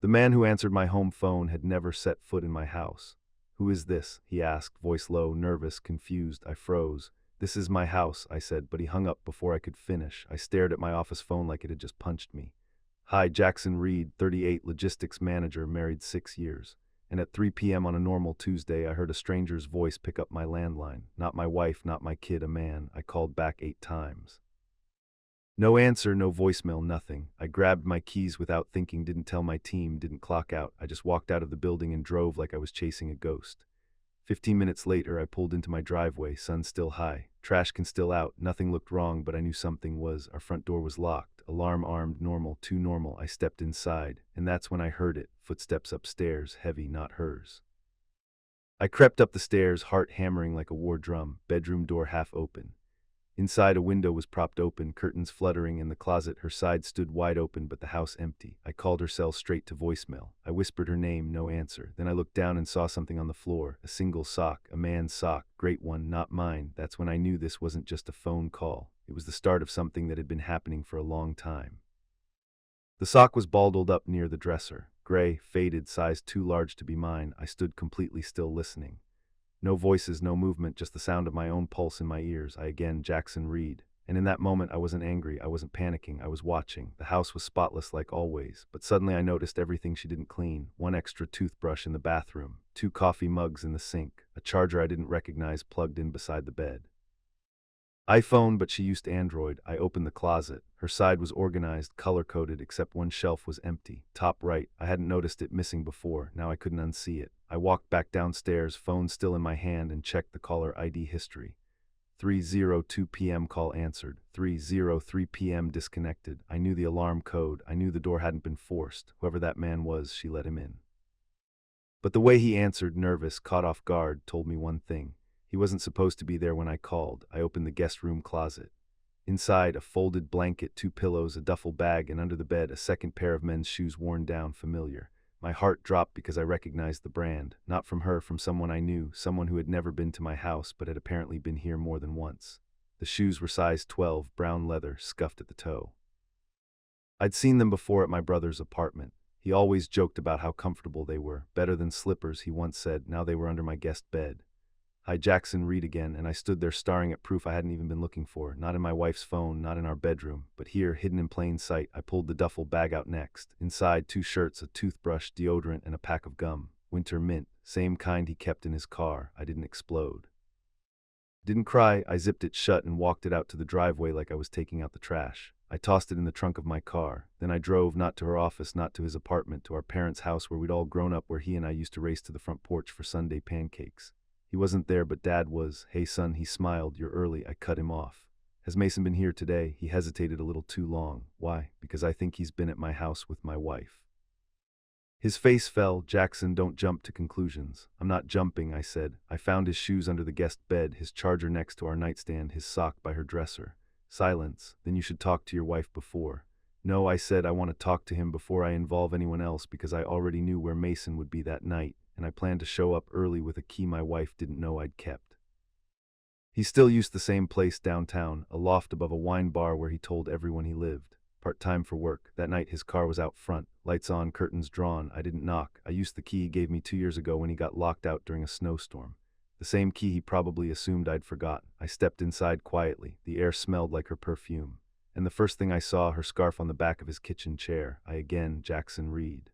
The man who answered my home phone had never set foot in my house. "Who is this?" he asked, voice low, nervous, confused. I froze. "This is my house," I said, but he hung up before I could finish. I stared at my office phone like it had just punched me. "Hi, Jackson Reed, 38, logistics manager, married 6 years." And at 3 p.m. on a normal Tuesday, I heard a stranger's voice pick up my landline. Not my wife, not my kid, a man. I called back 8 times. No answer, no voicemail, nothing. I grabbed my keys without thinking, didn't tell my team, didn't clock out. I just walked out of the building and drove like I was chasing a ghost. 15 minutes later, I pulled into my driveway, sun still high. Trash can still out, nothing looked wrong, but I knew something was. Our front door was locked, alarm armed, normal, too normal. I stepped inside, and that's when I heard it, footsteps upstairs, heavy, not hers. I crept up the stairs, heart hammering like a war drum, bedroom door half open. Inside, a window was propped open, curtains fluttering. In the closet, her side stood wide open, but the house empty. I called her cell straight to voicemail. I whispered her name, no answer. Then I looked down and saw something on the floor, a single sock, a man's sock, great one, not mine. That's when I knew this wasn't just a phone call. It was the start of something that had been happening for a long time. The sock was bundled up near the dresser. Gray, faded, size too large to be mine. I stood completely still, listening. No voices, no movement, just the sound of my own pulse in my ears. Jackson Reed. And in that moment, I wasn't angry, I wasn't panicking, I was watching. The house was spotless like always, but suddenly I noticed everything she didn't clean. One extra toothbrush in the bathroom, 2 coffee mugs in the sink, a charger I didn't recognize plugged in beside the bed. iPhone, but she used Android. I opened the closet. Her side was organized, color-coded, except one shelf was empty. Top right. I hadn't noticed it missing before. Now I couldn't unsee it. I walked back downstairs, phone still in my hand, and checked the caller ID history. 3:02 p.m. call answered. 3:03 p.m. disconnected. I knew the alarm code. I knew the door hadn't been forced. Whoever that man was, she let him in. But the way he answered, nervous, caught off guard, told me one thing. He wasn't supposed to be there when I called. I opened the guest room closet. Inside, a folded blanket, 2 pillows, a duffel bag, and under the bed, a second pair of men's shoes worn down, familiar. My heart dropped because I recognized the brand. Not from her, from someone I knew, someone who had never been to my house but had apparently been here more than once. The shoes were size 12, brown leather, scuffed at the toe. I'd seen them before at my brother's apartment. He always joked about how comfortable they were. Better than slippers, he once said. Now they were under my guest bed. "Hi, Jackson Reed again," and I stood there staring at proof I hadn't even been looking for. Not in my wife's phone, not in our bedroom, but here, hidden in plain sight. I pulled the duffel bag out next. Inside, 2 shirts, a toothbrush, deodorant, and a pack of gum. Winter mint, same kind he kept in his car. I didn't explode. Didn't cry. I zipped it shut and walked it out to the driveway like I was taking out the trash. I tossed it in the trunk of my car. Then I drove, not to her office, not to his apartment, to our parents' house where we'd all grown up, where he and I used to race to the front porch for Sunday pancakes. He wasn't there, but Dad was. "Hey, son," he smiled. "You're early." I cut him off. "Has Mason been here today?" He hesitated a little too long. "Why?" "Because I think he's been at my house with my wife." His face fell. "Jackson, don't jump to conclusions." "I'm not jumping," I said. "I found his shoes under the guest bed, his charger next to our nightstand, his sock by her dresser." Silence. "Then you should talk to your wife before." "No," I said, "I want to talk to him before I involve anyone else, because I already knew where Mason would be that night, and I planned to show up early with a key my wife didn't know I'd kept." He still used the same place downtown, a loft above a wine bar where he told everyone he lived. Part-time for work. That night his car was out front, lights on, curtains drawn. I didn't knock. I used the key he gave me 2 years ago when he got locked out during a snowstorm. The same key he probably assumed I'd forgotten. I stepped inside quietly. The air smelled like her perfume. And the first thing I saw, her scarf on the back of his kitchen chair. Jackson Reed.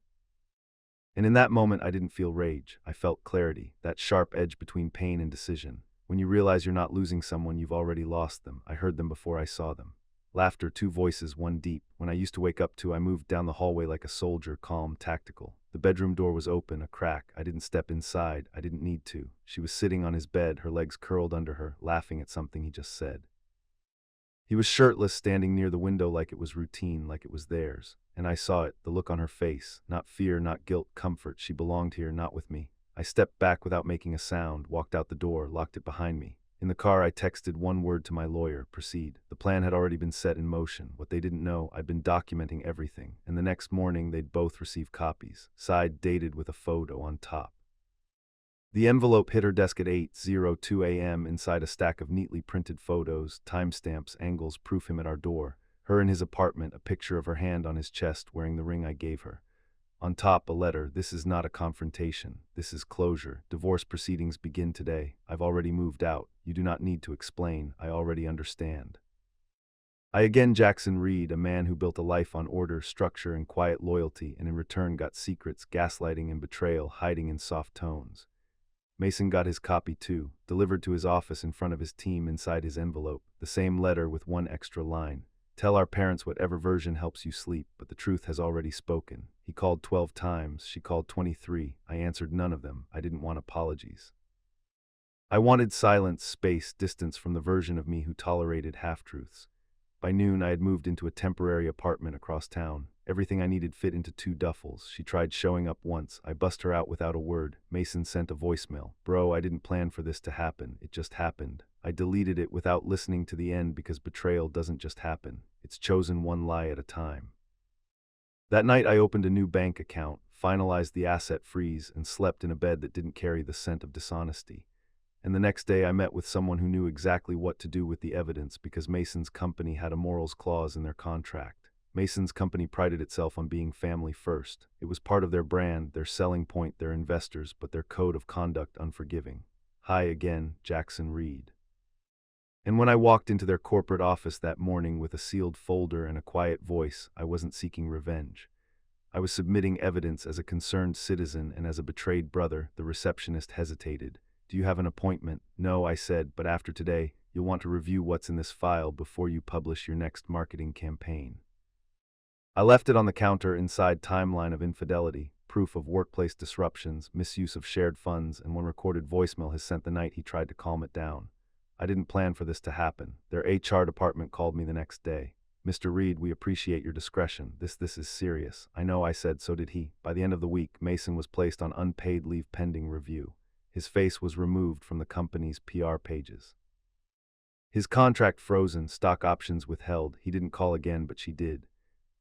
And in that moment, I didn't feel rage. I felt clarity, that sharp edge between pain and decision. When you realize you're not losing someone, you've already lost them. I heard them before I saw them. Laughter, 2 voices, one deep. When I used to wake up to, I moved down the hallway like a soldier, calm, tactical. The bedroom door was open, a crack. I didn't step inside. I didn't need to. She was sitting on his bed, her legs curled under her, laughing at something he just said. He was shirtless, standing near the window like it was routine, like it was theirs. And I saw it, the look on her face. Not fear, not guilt, comfort. She belonged here, not with me. I stepped back without making a sound, walked out the door, locked it behind me. In the car, I texted one word to my lawyer: proceed. The plan had already been set in motion. What they didn't know, I'd been documenting everything. And the next morning, they'd both receive copies, side dated with a photo on top. The envelope hit her desk at 8:02 a.m. Inside a stack of neatly printed photos, timestamps, angles, proof him at our door. Her in his apartment, a picture of her hand on his chest, wearing the ring I gave her. On top, a letter. This is not a confrontation. This is closure. Divorce proceedings begin today. I've already moved out. You do not need to explain. I already understand. I again Jackson Reed, a man who built a life on order, structure, and quiet loyalty, and in return got secrets, gaslighting, and betrayal hiding in soft tones. Mason got his copy too, delivered to his office in front of his team inside his envelope, the same letter with one extra line. Tell our parents whatever version helps you sleep, but the truth has already spoken. He called 12 times, she called 23. I answered none of them. I didn't want apologies. I wanted silence, space, distance from the version of me who tolerated half-truths. By noon, I had moved into a temporary apartment across town. Everything I needed fit into 2 duffels. She tried showing up once. I bust her out without a word. Mason sent a voicemail. Bro, I didn't plan for this to happen. It just happened. I deleted it without listening to the end because betrayal doesn't just happen. It's chosen one lie at a time. That night, I opened a new bank account, finalized the asset freeze, and slept in a bed that didn't carry the scent of dishonesty. And the next day I met with someone who knew exactly what to do with the evidence because Mason's company had a morals clause in their contract. Mason's company prided itself on being family first. It was part of their brand, their selling point, their investors, but their code of conduct unforgiving. Hi again, Jackson Reed. And when I walked into their corporate office that morning with a sealed folder and a quiet voice, I wasn't seeking revenge. I was submitting evidence as a concerned citizen and as a betrayed brother. The receptionist hesitated. Do you have an appointment? No, I said, but after today, you'll want to review what's in this file before you publish your next marketing campaign. I left it on the counter inside timeline of infidelity, proof of workplace disruptions, misuse of shared funds, and one recorded voicemail has sent the night he tried to calm it down. I didn't plan for this to happen. Their HR department called me the next day. Mr. Reed, we appreciate your discretion. This is serious. I know, I said, so did he. By the end of the week, Mason was placed on unpaid leave pending review. His face was removed from the company's PR pages. His contract frozen, stock options withheld. He didn't call again, but she did.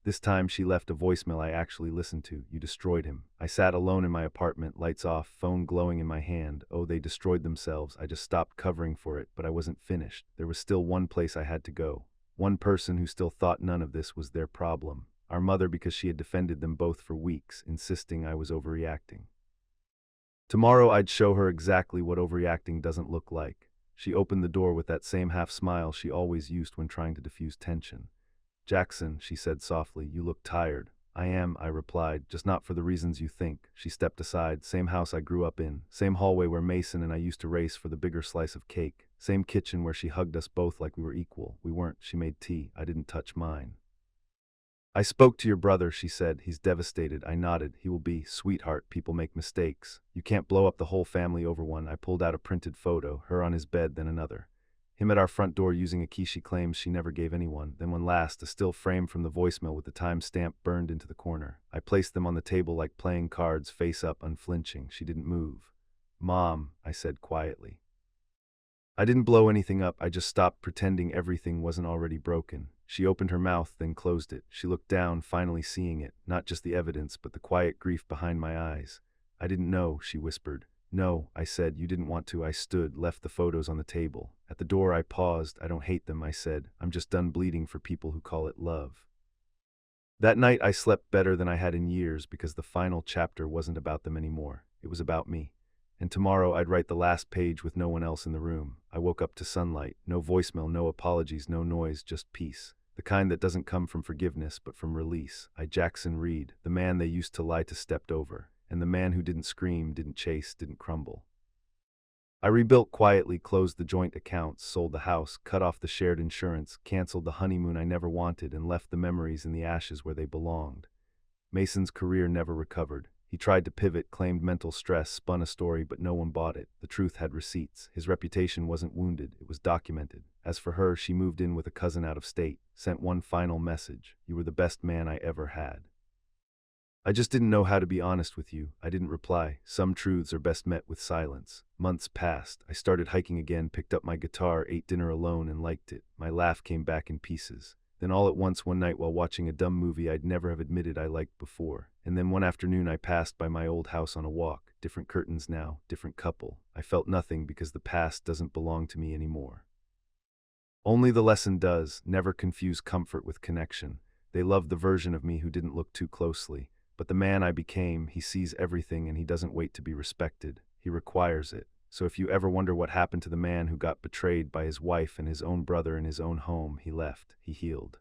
This time she left a voicemail I actually listened to. You destroyed him. I sat alone in my apartment, lights off, phone glowing in my hand. Oh, they destroyed themselves. I just stopped covering for it, but I wasn't finished. There was still one place I had to go. One person who still thought none of this was their problem. Our mother, because she had defended them both for weeks, insisting I was overreacting. Tomorrow I'd show her exactly what overreacting doesn't look like. She opened the door with that same half-smile she always used when trying to diffuse tension. Jackson, she said softly, you look tired. I am, I replied, just not for the reasons you think. She stepped aside. Same house I grew up in. Same hallway where Mason and I used to race for the bigger slice of cake. Same kitchen where she hugged us both like we were equal. We weren't. She made tea. I didn't touch mine. I spoke to your brother, she said. He's devastated. I nodded. He will be. Sweetheart, people make mistakes. You can't blow up the whole family over one. I pulled out a printed photo, her on his bed, then another. Him at our front door using a key she claims she never gave anyone. Then one last, a still frame from the voicemail with the time stamp burned into the corner. I placed them on the table like playing cards, face up, unflinching. She didn't move. Mom, I said quietly. I didn't blow anything up. I just stopped pretending everything wasn't already broken. She opened her mouth, then closed it. She looked down, finally seeing it, not just the evidence, but the quiet grief behind my eyes. I didn't know, she whispered. No, I said, you didn't want to. I stood, left the photos on the table. At the door I paused. I don't hate them, I said. I'm just done bleeding for people who call it love. That night I slept better than I had in years because the final chapter wasn't about them anymore. It was about me. And tomorrow I'd write the last page with no one else in the room. I woke up to sunlight, no voicemail, no apologies, no noise, just peace. The kind that doesn't come from forgiveness, but from release. Jackson Reed, the man they used to lie to, stepped over. And the man who didn't scream, didn't chase, didn't crumble. I rebuilt quietly, closed the joint accounts, sold the house, cut off the shared insurance, canceled the honeymoon I never wanted, and left the memories in the ashes where they belonged. Mason's career never recovered. He tried to pivot, claimed mental stress, spun a story, but no one bought it. The truth had receipts. His reputation wasn't wounded, it was documented. As for her, she moved in with a cousin out of state, sent one final message. You were the best man I ever had. I just didn't know how to be honest with you. I didn't reply. Some truths are best met with silence. Months passed. I started hiking again, picked up my guitar, ate dinner alone, and liked it. My laugh came back in pieces. Then all at once one night while watching a dumb movie I'd never have admitted I liked before. And then one afternoon I passed by my old house on a walk. Different curtains now, different couple. I felt nothing because the past doesn't belong to me anymore. Only the lesson does. Never confuse comfort with connection. They loved the version of me who didn't look too closely. But the man I became, he sees everything and he doesn't wait to be respected. He requires it. So if you ever wonder what happened to the man who got betrayed by his wife and his own brother in his own home, he left. He healed.